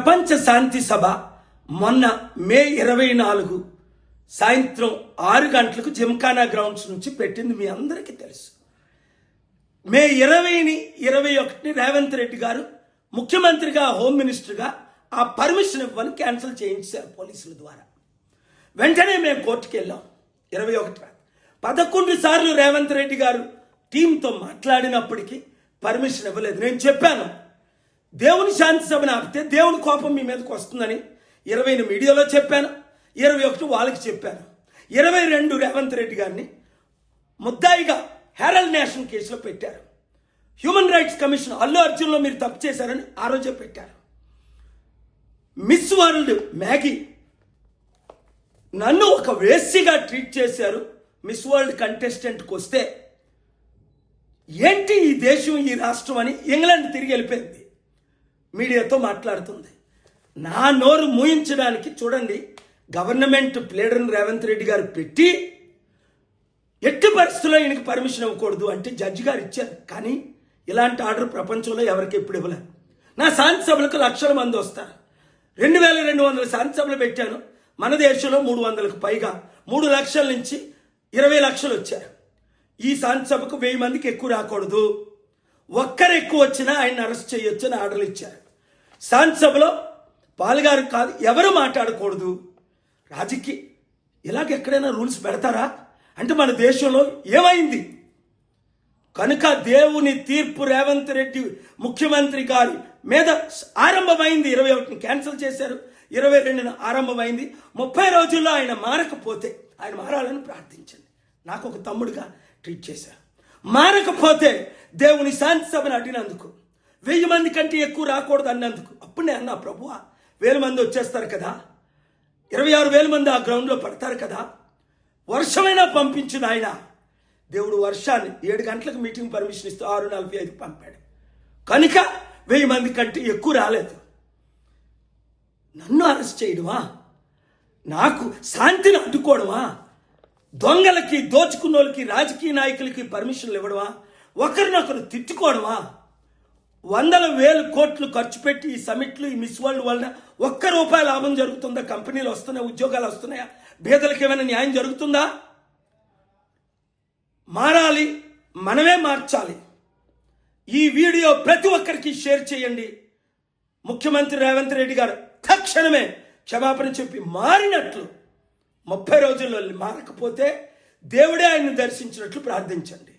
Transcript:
ప్రపంచ శాంతి సభ మొన్న మే 24 సాయంత్రం 6 గంటలకు జిమ్ఖానా గ్రౌండ్స్ నుంచి పెట్టింది మీ అందరికీ తెలుసు. మే 20ని 21ని రేవంత్ రెడ్డి గారు ముఖ్యమంత్రిగా హోమ్ మినిస్టర్గా ఆ పర్మిషన్ ఇవ్వని క్యాన్సిల్ చేయించారు పోలీసుల ద్వారా. వెంటనే మేము కోర్టుకు వెళ్ళాం. 21 11 సార్లు రేవంత్ రెడ్డి గారు టీంతో మాట్లాడినప్పటికీ పర్మిషన్ ఇవ్వలేదు. నేను చెప్పాను, దేవుని శాంతి సభను ఆపితే దేవుని కోపం మీ మీదకి వస్తుందని 20ని మీడియాలో చెప్పాను, 21 వాళ్ళకి చెప్పాను. 22 రేవంత్ రెడ్డి గారిని ముద్దాయిగా హెరాల్డ్ నేషన్ కేసులో పెట్టారు. హ్యూమన్ రైట్స్ కమిషన్ అల్లు అర్జున్లో మీరు తప్పు చేశారని ఆ రోజే పెట్టారు. మిస్ వరల్డ్ మ్యాగీ నన్ను ఒక వేశ్యగా ట్రీట్ చేశారు. మిస్ వరల్డ్ కంటెస్టెంట్కి వస్తే ఏంటి ఈ దేశం ఈ రాష్ట్రం అని ఇంగ్లాండ్ తిరిగి వెళ్ళిపోయింది. మీడియాతో మాట్లాడుతుంది. నా నోరు మూయించడానికి చూడండి గవర్నమెంట్ ప్లేడర్ని రేవంత్ రెడ్డి గారు పెట్టి ఎట్టి పరిస్థితుల్లో ఈయనకి పర్మిషన్ ఇవ్వకూడదు అంటే జడ్జి గారు ఇచ్చారు. కానీ ఇలాంటి ఆర్డర్ ప్రపంచంలో ఎవరికి ఎప్పుడు ఇవ్వలేదు. నా శాంతి సభలకు లక్షల మంది వస్తారు. 2200 శాంతి సభలు పెట్టాను. మన దేశంలో 300కు పైగా 3 లక్షల నుంచి 20 లక్షలు వచ్చారు. ఈ శాంతి సభకు 1000 మందికి ఎక్కువ రాకూడదు, ఒక్కరు ఎక్కువ వచ్చినా ఆయన అరెస్ట్ చేయొచ్చు అని ఆర్డర్లు ఇచ్చారు. శాంతి సభలో పాల్గారు కాదు ఎవరు మాట్లాడకూడదు. రాజకీయ ఇలాగ ఎక్కడైనా రూల్స్ పెడతారా అంటే మన దేశంలో ఏమైంది? కనుక దేవుని తీర్పు రేవంత్ రెడ్డి ముఖ్యమంత్రి గారి మీద ఆరంభమైంది. 21ని క్యాన్సిల్ చేశారు, 22న ఆరంభమైంది. 30 రోజుల్లో ఆయన మారకపోతే ఆయన మారాలని ప్రార్థించండి. నాకు ఒక తమ్ముడిగా ట్రీట్ చేశారు. మారకపోతే దేవుని శాంతి సభను అడిగినందుకు 1000 మంది కంటే ఎక్కువ రాకూడదు అన్నందుకు అప్పుడు నేను అన్నా, ప్రభువా 1000 మంది వచ్చేస్తారు కదా, 26,000 మంది ఆ గ్రౌండ్లో పడతారు కదా, వర్షమైనా పంపించిన ఆయన దేవుడు వర్షాన్ని 7 గంటలకు మీటింగ్ పర్మిషన్ ఇస్తూ 6:45 పంపాడు. కనుక 1000 మంది కంటే ఎక్కువ రాలేదు. నన్ను అరెస్ట్ చేయడమా, నాకు శాంతిని అడ్డుకోవడమా, దొంగలకి దోచుకున్న వాళ్ళకి రాజకీయ నాయకులకి పర్మిషన్లు ఇవ్వడమా, ఒకరినొకరు తిట్టుకోవడమా, 100,000 కోట్లు ఖర్చు పెట్టి ఈ సమిట్లు ఈ మిస్ వరల్డ్ వలన ₹1 లాభం జరుగుతుందా? కంపెనీలు వస్తున్నాయా? ఉద్యోగాలు వస్తున్నాయా? పేదలకు ఏమైనా న్యాయం జరుగుతుందా? మారాలి, మనమే మార్చాలి. ఈ వీడియో ప్రతి ఒక్కరికి షేర్ చేయండి. ముఖ్యమంత్రి రేవంత్ రెడ్డి గారు తక్షణమే క్షమాపణ చెప్పి మారినట్లు, 30 రోజుల్లో మారకపోతే దేవుడే ఆయన్ని దర్శించినట్లు ప్రార్థించండి.